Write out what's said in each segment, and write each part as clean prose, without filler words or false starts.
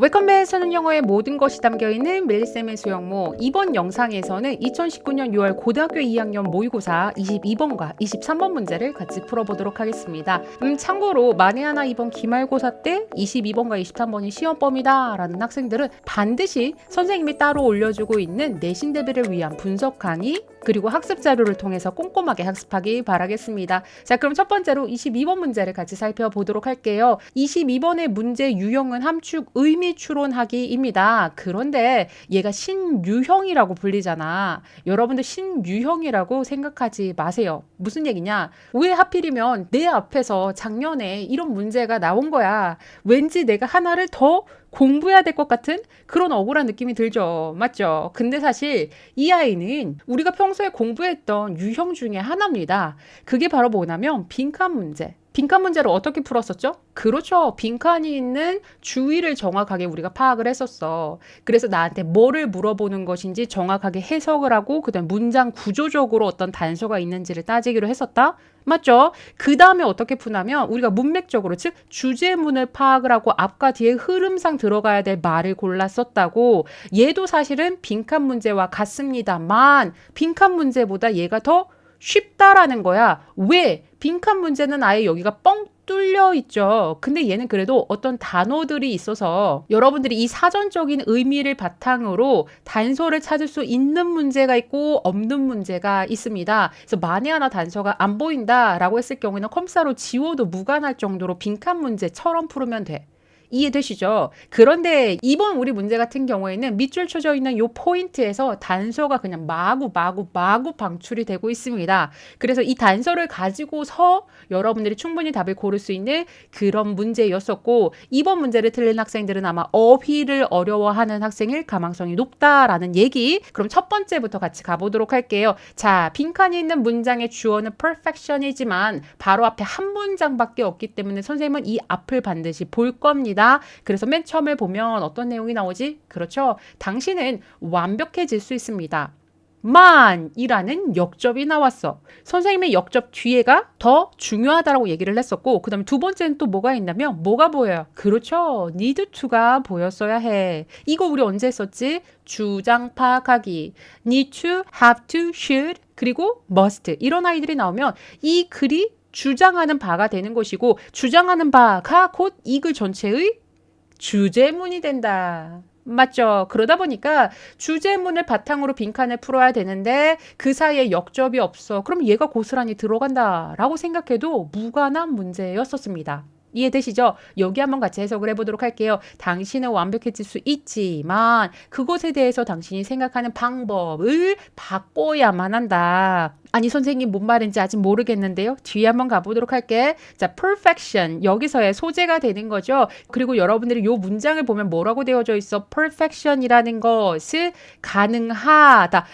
웰컴배에서는 영어의 모든 것이 담겨있는 멜리쌤의 수영모. 이번 영상에서는 2019년 6월 고등학교 2학년 모의고사 22번과 23번 문제를 같이 풀어보도록 하겠습니다. 참고로 만에 하나 이번 기말고사 때 22번과 23번이 시험범이다 라는 학생들은 반드시 선생님이 따로 올려주고 있는 내신 대비를 위한 분석 강의 그리고 학습 자료를 통해서 꼼꼼하게 학습하기 바라겠습니다. 자, 그럼 첫 번째로 22번 문제를 같이 살펴보도록 할게요. 22번의 문제 유형은 함축 의미 추론하기입니다. 그런데 얘가 신유형이라고 불리잖아. 여러분들 신유형이라고 생각하지 마세요. 무슨 얘기냐? 왜 하필이면 내 앞에서 작년에 이런 문제가 나온 거야. 왠지 내가 하나를 더 공부해야 될 것 같은 그런 억울한 느낌이 들죠. 맞죠? 근데 사실 이 아이는 우리가 평소에 공부했던 유형 중에 하나입니다. 그게 바로 뭐냐면 빈칸 문제. 빈칸 문제를 어떻게 풀었었죠? 그렇죠. 빈칸이 있는 주의를 정확하게 우리가 파악을 했었어. 그래서 나한테 뭐를 물어보는 것인지 정확하게 해석을 하고 그다음 문장 구조적으로 어떤 단서가 있는지를 따지기로 했었다. 맞죠? 그 다음에 어떻게 푸냐면 우리가 문맥적으로 즉 주제문을 파악을 하고 앞과 뒤에 흐름상 들어가야 될 말을 골랐었다고. 얘도 사실은 빈칸 문제와 같습니다만 빈칸 문제보다 얘가 더 쉽다라는 거야. 왜? 빈칸 문제는 아예 여기가 뻥 뚫려 있죠. 근데 얘는 그래도 어떤 단어들이 있어서 여러분들이 이 사전적인 의미를 바탕으로 단서를 찾을 수 있는 문제가 있고 없는 문제가 있습니다. 그래서 만에 하나 단서가 안 보인다라고 했을 경우에는 컴사로 지워도 무관할 정도로 빈칸 문제처럼 풀으면 돼. 이해되시죠? 그런데 이번 우리 문제 같은 경우에는 밑줄 쳐져 있는 요 포인트에서 단서가 그냥 마구 방출이 되고 있습니다. 그래서 이 단서를 가지고서 여러분들이 충분히 답을 고를 수 있는 그런 문제였었고, 이번 문제를 틀린 학생들은 아마 어휘를 어려워하는 학생일 가망성이 높다라는 얘기. 그럼 첫 번째부터 같이 가보도록 할게요. 자, 빈칸이 있는 문장의 주어는 perfection이지만 바로 앞에 한 문장밖에 없기 때문에 선생님은 이 앞을 반드시 볼 겁니다. 그래서 맨 처음에 보면 어떤 내용이 나오지? 그렇죠. 당신은 완벽해질 수 있습니다. 만이라는 역접이 나왔어. 선생님의 역접 뒤에가 더 중요하다라고 얘기를 했었고, 그 다음에 두 번째는 또 뭐가 있냐면 뭐가 보여요? 그렇죠. need to가 보였어야 해. 이거 우리 언제 했었지? 주장 파악하기. need to, have to, should, 그리고 must. 이런 아이들이 나오면 이 글이 주장하는 바가 되는 것이고, 주장하는 바가 곧 이 글 전체의 주제문이 된다. 맞죠? 그러다 보니까 주제문을 바탕으로 빈칸을 풀어야 되는데 그 사이에 역접이 없어. 그럼 얘가 고스란히 들어간다라고 생각해도 무관한 문제였었습니다. 이해되시죠? 여기 한번 같이 해석을 해보도록 할게요. 당신은 완벽해질 수 있지만 그것에 대해서 당신이 생각하는 방법을 바꿔야만 한다. 아니 선생님 뭔 말인지 아직 모르겠는데요. 뒤에 한번 가보도록 할게. 자, perfection 여기서의 소재가 되는 거죠. 그리고 여러분들이 이 문장을 보면 뭐라고 되어져 있어? perfection이라는 것을 가능하다,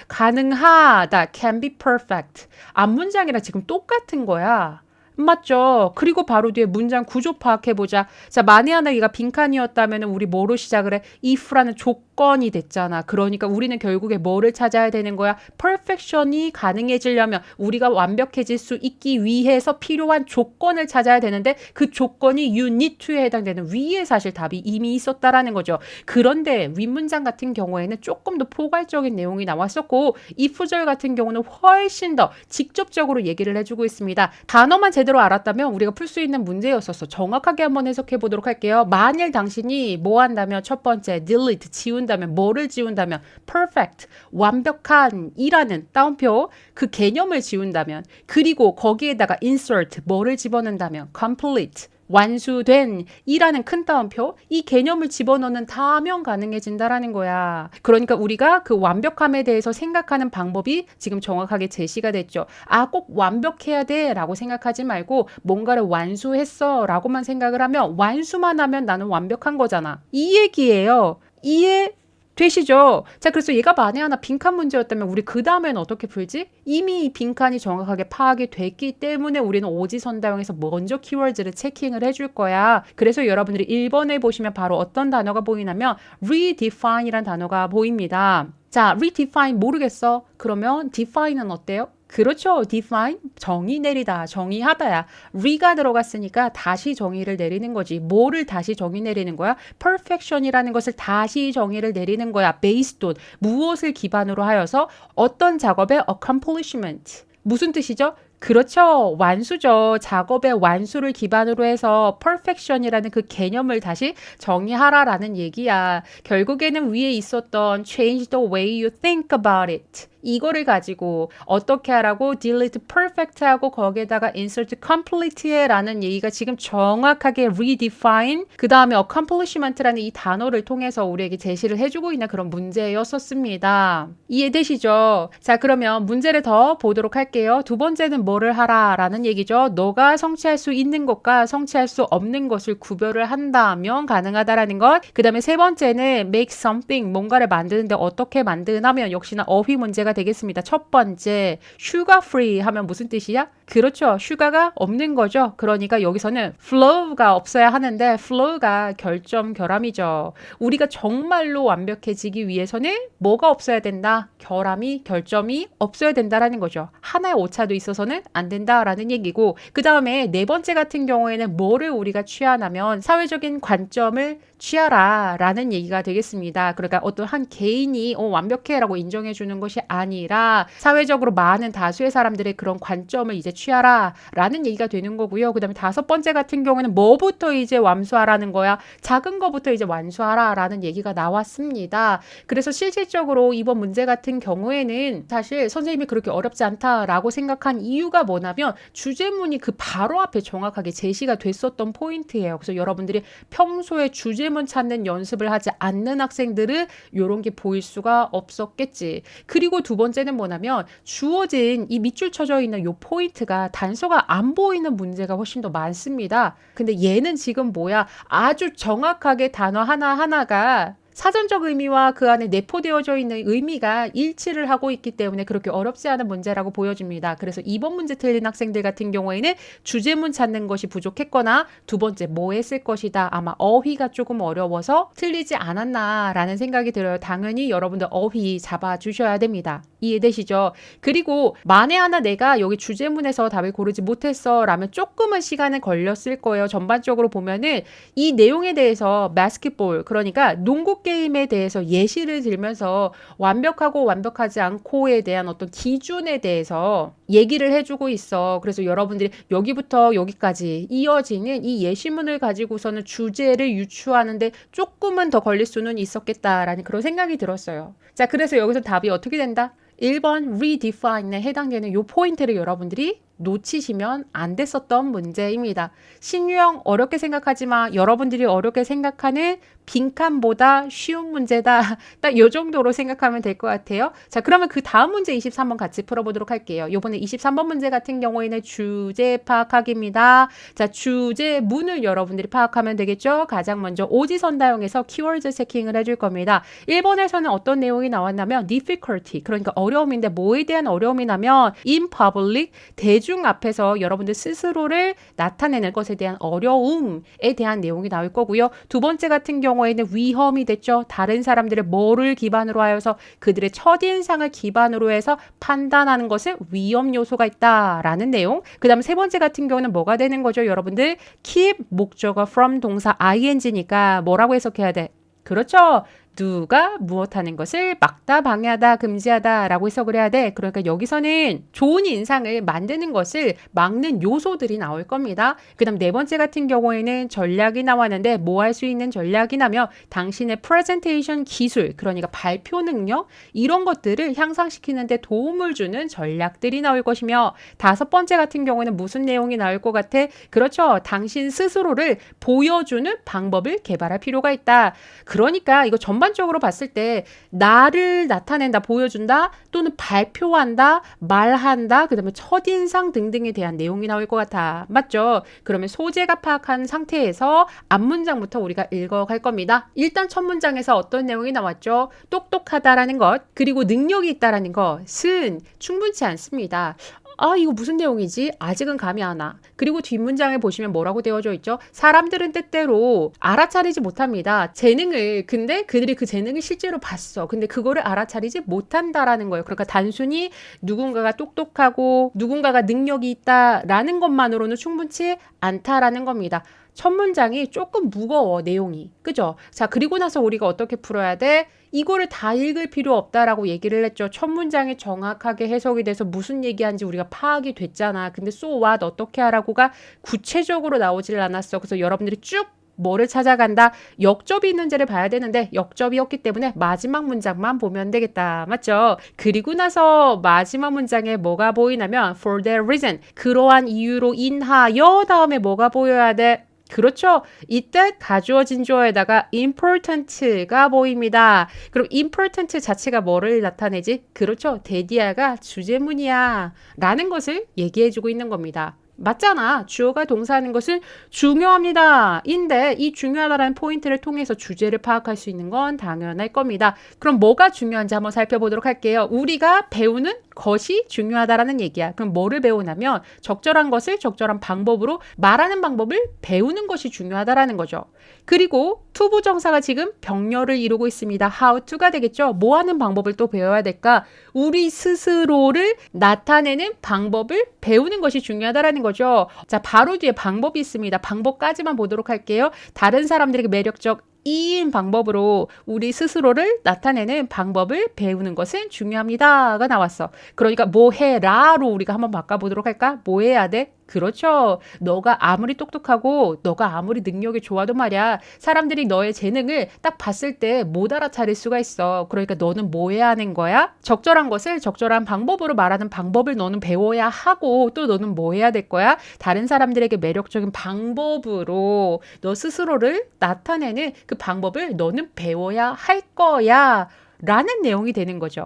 can be perfect. 앞 문장이랑 지금 똑같은 거야. 맞죠? 그리고 바로 뒤에 문장 구조 파악해보자. 자, 만에 하나 얘가 빈칸이었다면 우리 뭐로 시작을 해? if라는 조건이 됐잖아. 그러니까 우리는 결국에 뭐를 찾아야 되는 거야? perfection이 가능해지려면 우리가 완벽해질 수 있기 위해서 필요한 조건을 찾아야 되는데 그 조건이 you need to에 해당되는 위에 사실 답이 이미 있었다라는 거죠. 그런데 윗문장 같은 경우에는 조금 더 포괄적인 내용이 나왔었고 if절 같은 경우는 훨씬 더 직접적으로 얘기를 해주고 있습니다. 단어만 제대로 알았다면 우리가 풀 수 있는 문제였었어. 정확하게 한번 해석해 보도록 할게요. 만일 당신이 뭐 한다면 첫 번째 delete 지운다면 뭐를 지운다면 perfect 완벽한 이라는 따옴표 그 개념을 지운다면 그리고 거기에다가 insert 뭐를 집어넣는다면 complete 완수된 이라는 큰 따옴표 이 개념을 집어넣는 다면 가능해진다라는 거야. 그러니까 우리가 그 완벽함에 대해서 생각하는 방법이 지금 정확하게 제시가 됐죠. 아, 꼭 완벽해야 돼 라고 생각하지 말고 뭔가를 완수했어 라고만 생각을 하면 완수만 하면 나는 완벽한 거잖아. 이 얘기예요. 이해 되시죠? 자, 그래서 얘가 만에 하나 빈칸 문제였다면 우리 그 다음에는 어떻게 풀지? 이미 이 빈칸이 정확하게 파악이 됐기 때문에 우리는 오지선다형에서 먼저 키워드를 체킹을 해줄 거야. 그래서 여러분들이 1번에 보시면 바로 어떤 단어가 보이냐면 redefine이란 단어가 보입니다. 자, redefine 모르겠어. 그러면 define은 어때요? 그렇죠. define 정의 내리다, 정의하다야. re가 들어갔으니까 다시 정의를 내리는 거지. 뭐를 다시 정의 내리는 거야? perfection이라는 것을 다시 정의를 내리는 거야. based on 무엇을 기반으로 하여서 어떤 작업의 accomplishment. 무슨 뜻이죠? 그렇죠. 완수죠. 작업의 완수를 기반으로 해서 perfection이라는 그 개념을 다시 정의하라라는 얘기야. 결국에는 위에 있었던 change the way you think about it. 이거를 가지고 어떻게 하라고 delete perfect 하고 거기에다가 insert complete 라는 얘기가 지금 정확하게 redefine 그 다음에 accomplishment라는 이 단어를 통해서 우리에게 제시를 해주고 있는 그런 문제였었습니다. 이해되시죠? 자, 그러면 문제를 더 보도록 할게요. 두 번째는 뭐를 하라 라는 얘기죠. 너가 성취할 수 있는 것과 성취할 수 없는 것을 구별을 한다면 가능하다라는 것. 그 다음에 세 번째는 make something 뭔가를 만드는데 어떻게 만드냐면 역시나 어휘 문제가 되겠습니다. 첫 번째, sugar free 하면 무슨 뜻이야? 그렇죠. 슈가가 없는 거죠. 그러니까 여기서는 flow가 없어야 하는데 flow가 결점, 결함이죠. 우리가 정말로 완벽해지기 위해서는 뭐가 없어야 된다? 결함이, 결점이 없어야 된다라는 거죠. 하나의 오차도 있어서는 안 된다라는 얘기고 그 다음에 네 번째 같은 경우에는 뭐를 우리가 취하냐면 사회적인 관점을 취하라 라는 얘기가 되겠습니다. 그러니까 어떤 한 개인이 완벽해 라고 인정해 주는 것이 아니라 사회적으로 많은 다수의 사람들의 그런 관점을 이제 취하라 라는 얘기가 되는 거고요. 그 다음에 다섯 번째 같은 경우는 뭐부터 이제 완수하라는 거야? 작은 거부터 이제 완수하라 라는 얘기가 나왔습니다. 그래서 실질적으로 이번 문제 같은 경우에는 사실 선생님이 그렇게 어렵지 않다라고 생각한 이유가 뭐냐면 주제문이 그 바로 앞에 정확하게 제시가 됐었던 포인트예요. 그래서 여러분들이 평소에 주제문 찾는 연습을 하지 않는 학생들은 이런 게 보일 수가 없었겠지. 그리고 두 번째는 뭐냐면 주어진 이 밑줄 쳐져 있는 요 포인트가 단서가 안 보이는 문제가 훨씬 더 많습니다. 근데 얘는 지금 뭐야? 아주 정확하게 단어 하나하나가 사전적 의미와 그 안에 내포되어져 있는 의미가 일치를 하고 있기 때문에 그렇게 어렵지 않은 문제라고 보여집니다. 그래서 이번 문제 틀린 학생들 같은 경우에는 주제문 찾는 것이 부족했거나 두 번째 뭐 했을 것이다. 아마 어휘가 조금 어려워서 틀리지 않았나라는 생각이 들어요. 당연히 여러분들 어휘 잡아주셔야 됩니다. 이해되시죠? 그리고 만에 하나 내가 여기 주제문에서 답을 고르지 못했어 라면 조금은 시간은 걸렸을 거예요. 전반적으로 보면은 이 내용에 대해서 바스켓볼 그러니까 농구 게임에 대해서 예시를 들면서 완벽하고 완벽하지 않고에 대한 어떤 기준에 대해서 얘기를 해주고 있어. 그래서 여러분들이 여기부터 여기까지 이어지는 이 예시문을 가지고서는 주제를 유추하는데 조금은 더 걸릴 수는 있었겠다라는 그런 생각이 들었어요. 자, 그래서 여기서 답이 어떻게 된다? 1번 redefine에 해당되는 이 포인트를 여러분들이 놓치시면 안 됐었던 문제입니다. 신유형 어렵게 생각하지만 여러분들이 어렵게 생각하는 빈칸보다 쉬운 문제다. 딱 이 정도로 생각하면 될 것 같아요. 자, 그러면 그 다음 문제 23번 같이 풀어보도록 할게요. 이번에 23번 문제 같은 경우에는 주제 파악하기입니다. 자, 주제문을 여러분들이 파악하면 되겠죠. 가장 먼저 오지선다형에서 키워드 체킹을 해줄 겁니다. 1번에서는 어떤 내용이 나왔냐면 difficulty, 그러니까 어려움인데 뭐에 대한 어려움이냐면 in public, 대중 앞에서 여러분들 스스로를 나타내는 것에 대한 어려움에 대한 내용이 나올 거고요. 두 번째 같은 경우에는 위험이 됐죠. 다른 사람들의 뭐를 기반으로 하여서 그들의 첫인상을 기반으로 해서 판단하는 것은 위험 요소가 있다라는 내용. 그 다음 세 번째 같은 경우는 뭐가 되는 거죠? 여러분들 keep 목적어 from 동사 ing니까 뭐라고 해석해야 돼? 그렇죠. 누가 무엇하는 것을 막다, 방해하다, 금지하다 라고 해석을 해야 돼. 그러니까 여기서는 좋은 인상을 만드는 것을 막는 요소들이 나올 겁니다. 그 다음 네 번째 같은 경우에는 전략이 나왔는데 뭐 할 수 있는 전략이냐면 당신의 프레젠테이션 기술, 그러니까 발표 능력 이런 것들을 향상시키는 데 도움을 주는 전략들이 나올 것이며 다섯 번째 같은 경우에는 무슨 내용이 나올 것 같아? 그렇죠. 당신 스스로를 보여주는 방법을 개발할 필요가 있다. 그러니까 이거 전반적으로 봤을 때 나를 나타낸다, 보여준다, 또는 발표한다, 말한다, 그 다음에 첫인상 등등에 대한 내용이 나올 것 같아. 맞죠? 그러면 소재가 파악한 상태에서 앞문장부터 우리가 읽어갈 겁니다. 일단 첫 문장에서 어떤 내용이 나왔죠? 똑똑하다라는 것, 그리고 능력이 있다라는 것은 충분치 않습니다. 아, 이거 무슨 내용이지? 아직은 감이 안 와. 그리고 뒷문장을 보시면 뭐라고 되어져 있죠? 사람들은 때때로 알아차리지 못합니다. 재능을. 근데 그들이 그 재능을 실제로 봤어. 근데 그거를 알아차리지 못한다라는 거예요. 그러니까 단순히 누군가가 똑똑하고 누군가가 능력이 있다라는 것만으로는 충분치 않다라는 겁니다. 첫 문장이 조금 무거워, 내용이. 그죠? 자, 그리고 나서 우리가 어떻게 풀어야 돼? 이거를 다 읽을 필요 없다라고 얘기를 했죠. 첫 문장이 정확하게 해석이 돼서 무슨 얘기하는지 우리가 파악이 됐잖아. 근데 so what 어떻게 하라고가 구체적으로 나오질 않았어. 그래서 여러분들이 쭉 뭐를 찾아간다? 역접이 있는지를 봐야 되는데 역접이었기 때문에 마지막 문장만 보면 되겠다. 맞죠? 그리고 나서 마지막 문장에 뭐가 보이냐면 for that reason, 그러한 이유로 인하여 다음에 뭐가 보여야 돼? 그렇죠. 이때 가주어진 주어에다가 important가 보입니다. 그럼 important 자체가 뭐를 나타내지? 그렇죠. 대디아가 주제문이야 라는 것을 얘기해주고 있는 겁니다. 맞잖아. 주어가 동사하는 것은 중요합니다. 인데 이 중요하다라는 포인트를 통해서 주제를 파악할 수 있는 건 당연할 겁니다. 그럼 뭐가 중요한지 한번 살펴보도록 할게요. 우리가 배우는 것이 중요하다라는 얘기야. 그럼 뭐를 배우냐면 적절한 것을 적절한 방법으로 말하는 방법을 배우는 것이 중요하다라는 거죠. 그리고 투부정사가 지금 병렬을 이루고 있습니다. how to가 되겠죠. 뭐 하는 방법을 또 배워야 될까? 우리 스스로를 나타내는 방법을 배우는 것이 중요하다라는 거죠. 자, 바로 뒤에 방법이 있습니다. 방법까지만 보도록 할게요. 다른 사람들에게 매력적 인 방법으로 우리 스스로를 나타내는 방법을 배우는 것은 중요합니다가 나왔어. 그러니까 뭐 해라로 우리가 한번 바꿔보도록 할까? 뭐 해야 돼? 그렇죠. 너가 아무리 똑똑하고 너가 아무리 능력이 좋아도 말이야. 사람들이 너의 재능을 딱 봤을 때 못 알아차릴 수가 있어. 그러니까 너는 뭐 해야 하는 거야? 적절한 것을 적절한 방법으로 말하는 방법을 너는 배워야 하고 또 너는 뭐 해야 될 거야? 다른 사람들에게 매력적인 방법으로 너 스스로를 나타내는 그 방법을 너는 배워야 할 거야. 라는 내용이 되는 거죠.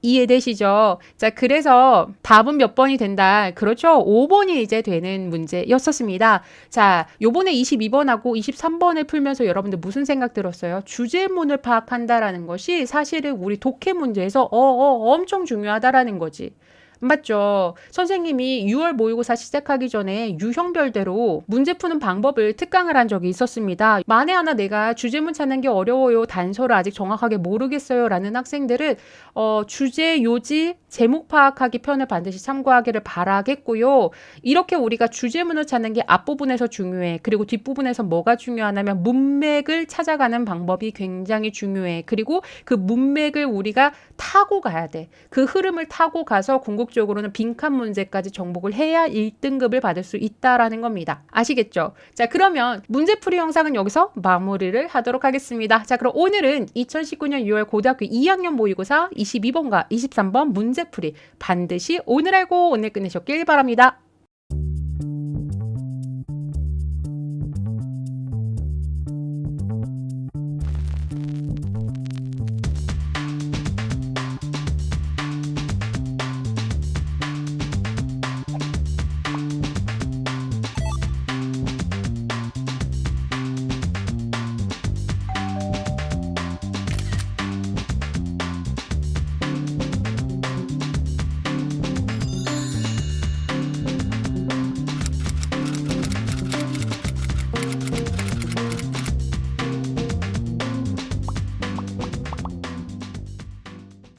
이해되시죠? 자, 그래서 답은 몇 번이 된다? 그렇죠. 5번이 이제 되는 문제였었습니다. 자, 요번에 22번하고 23번을 풀면서 여러분들 무슨 생각 들었어요? 주제문을 파악한다라는 것이 사실은 우리 독해 문제에서 엄청 중요하다라는 거지. 맞죠. 선생님이 6월 모의고사 시작하기 전에 유형별대로 문제 푸는 방법을 특강을 한 적이 있었습니다. 만에 하나 내가 주제문 찾는 게 어려워요. 단서를 아직 정확하게 모르겠어요. 라는 학생들은 주제, 요지, 제목 파악하기 편을 반드시 참고하기를 바라겠고요. 이렇게 우리가 주제문을 찾는 게 앞부분에서 중요해. 그리고 뒷부분에서 뭐가 중요하냐면 문맥을 찾아가는 방법이 굉장히 중요해. 그리고 그 문맥을 우리가 타고 가야 돼. 그 흐름을 타고 가서 궁극적으로는 빈칸 문제까지 정복을 해야 1등급을 받을 수 있다라는 겁니다. 아시겠죠? 자, 그러면 문제풀이 영상은 여기서 마무리를 하도록 하겠습니다. 자, 그럼 오늘은 2019년 6월 고등학교 2학년 모의고사 22번과 23번 문제풀이 반드시 오늘 알고 오늘 끝내셨길 바랍니다.